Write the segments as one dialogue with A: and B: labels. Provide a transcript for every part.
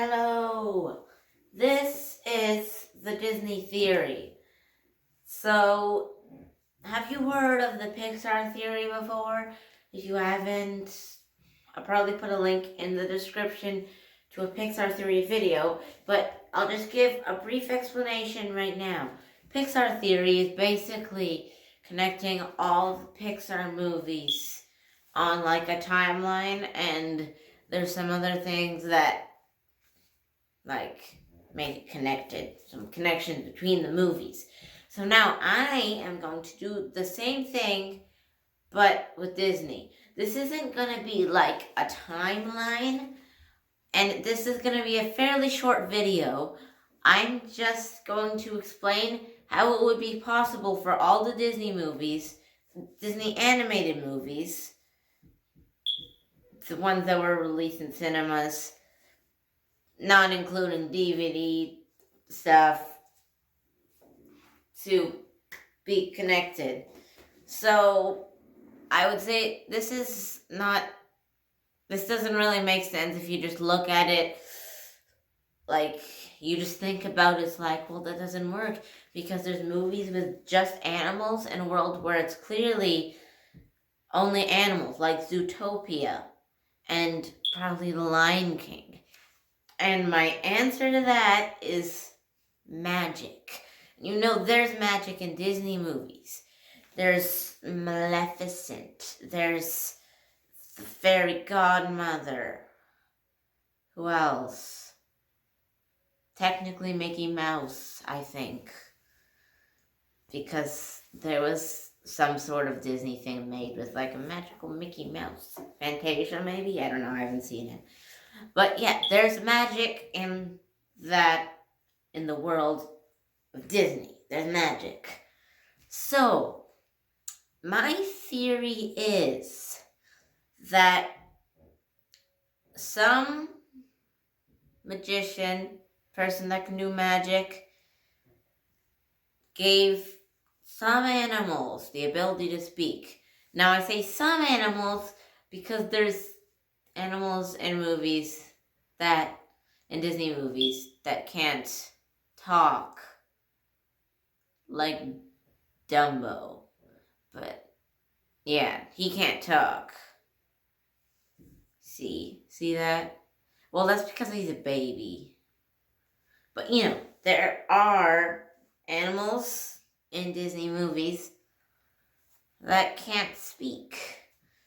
A: Hello, this is the Disney theory. So, have you heard of the Pixar theory before? If you haven't, I'll probably put a link in the description to a Pixar theory video, but I'll just give a brief explanation right now. Pixar theory is basically connecting all the Pixar movies on like a timeline, and there's some other things that like make it connected, some connections between the movies. So now I am going to do the same thing, but with Disney. This isn't going to be like a timeline, and this is going to be a fairly short video. I'm just going to explain how it would be possible for all the Disney movies, Disney animated movies, the ones that were released in cinemas, not including DVD stuff, to be connected. So I would say this doesn't really make sense if you just look at it like you just think about it's like, well, that doesn't work because there's movies with just animals in a world where it's clearly only animals, like Zootopia and probably The Lion King. And my answer to that is magic. You know, there's magic in Disney movies. There's Maleficent. There's the Fairy Godmother. Who else? Technically Mickey Mouse, I think. Because there was some sort of Disney thing made with like a magical Mickey Mouse. Fantasia, maybe? I don't know, I haven't seen it. But yeah, there's magic in the world of Disney. There's magic. So, my theory is that some magician, person that can do magic, gave some animals the ability to speak. Now, I say some animals because there's animals in Disney movies that can't talk, like Dumbo. But yeah, he can't talk. See that? Well, that's because he's a baby. But you know, there are animals in Disney movies that can't speak.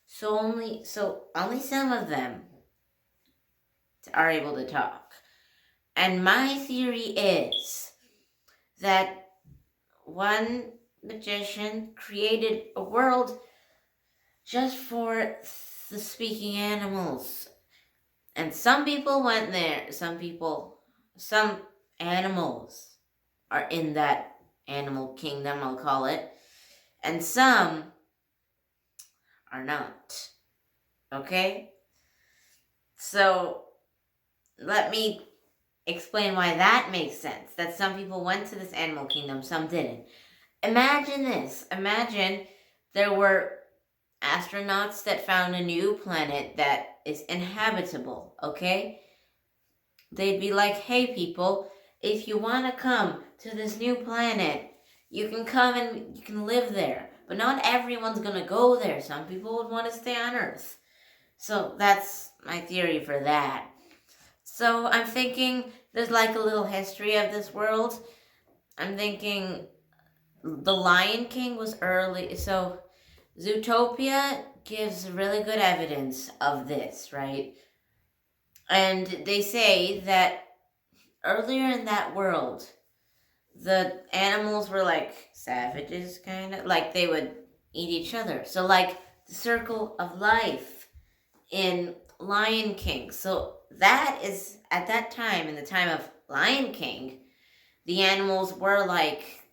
A: So only some of them are able to talk. And my theory is that one magician created a world just for the speaking animals. And some people went there. Some animals are in that animal kingdom, I'll call it. And some are not. Okay? So, let me explain why that makes sense. That some people went to this animal kingdom, some didn't. Imagine this. Imagine there were astronauts that found a new planet that is inhabitable, okay? They'd be like, hey people, if you want to come to this new planet, you can come and you can live there. But not everyone's going to go there. Some people would want to stay on Earth. So that's my theory for that. So I'm thinking there's like a little history of this world. I'm thinking The Lion King was early. So Zootopia gives really good evidence of this, right? And they say that earlier in that world, the animals were like savages, kind of. Like they would eat each other. So like the circle of life in Lion King. So that is, at that time, in the time of Lion King, the animals were like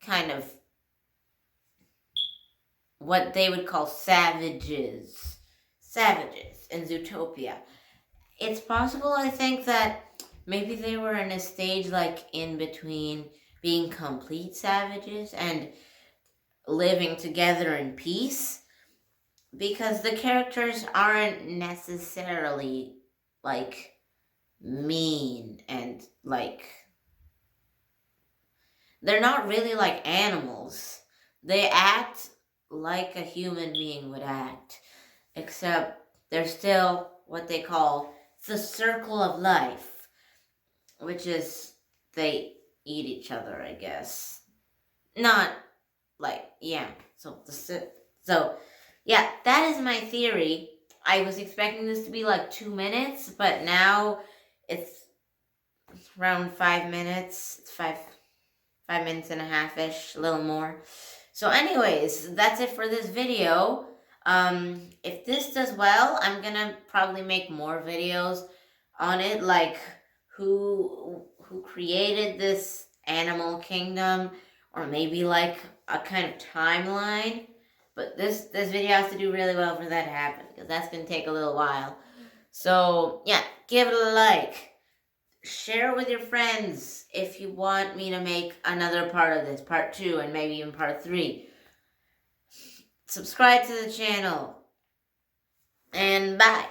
A: kind of what they would call savages in Zootopia. It's possible, I think, that maybe they were in a stage like in between being complete savages and living together in peace, because the characters aren't necessarily like mean and like they're not really like animals. They act like a human being would act, except they're still what they call the circle of life, which is they eat each other, I guess. Not like yeah. So yeah, that is my theory. I was expecting this to be like 2 minutes, but now it's around 5 minutes. It's 5 minutes and a half ish, a little more. So, anyways, that's it for this video. If this does well, I'm gonna probably make more videos on it, like who created this animal kingdom, or maybe like a kind of timeline. But this video has to do really well for that to happen, because that's gonna take a little while. So yeah, give it a like. Share with your friends if you want me to make another part of this, part 2, and maybe even part 3. Subscribe to the channel. And bye.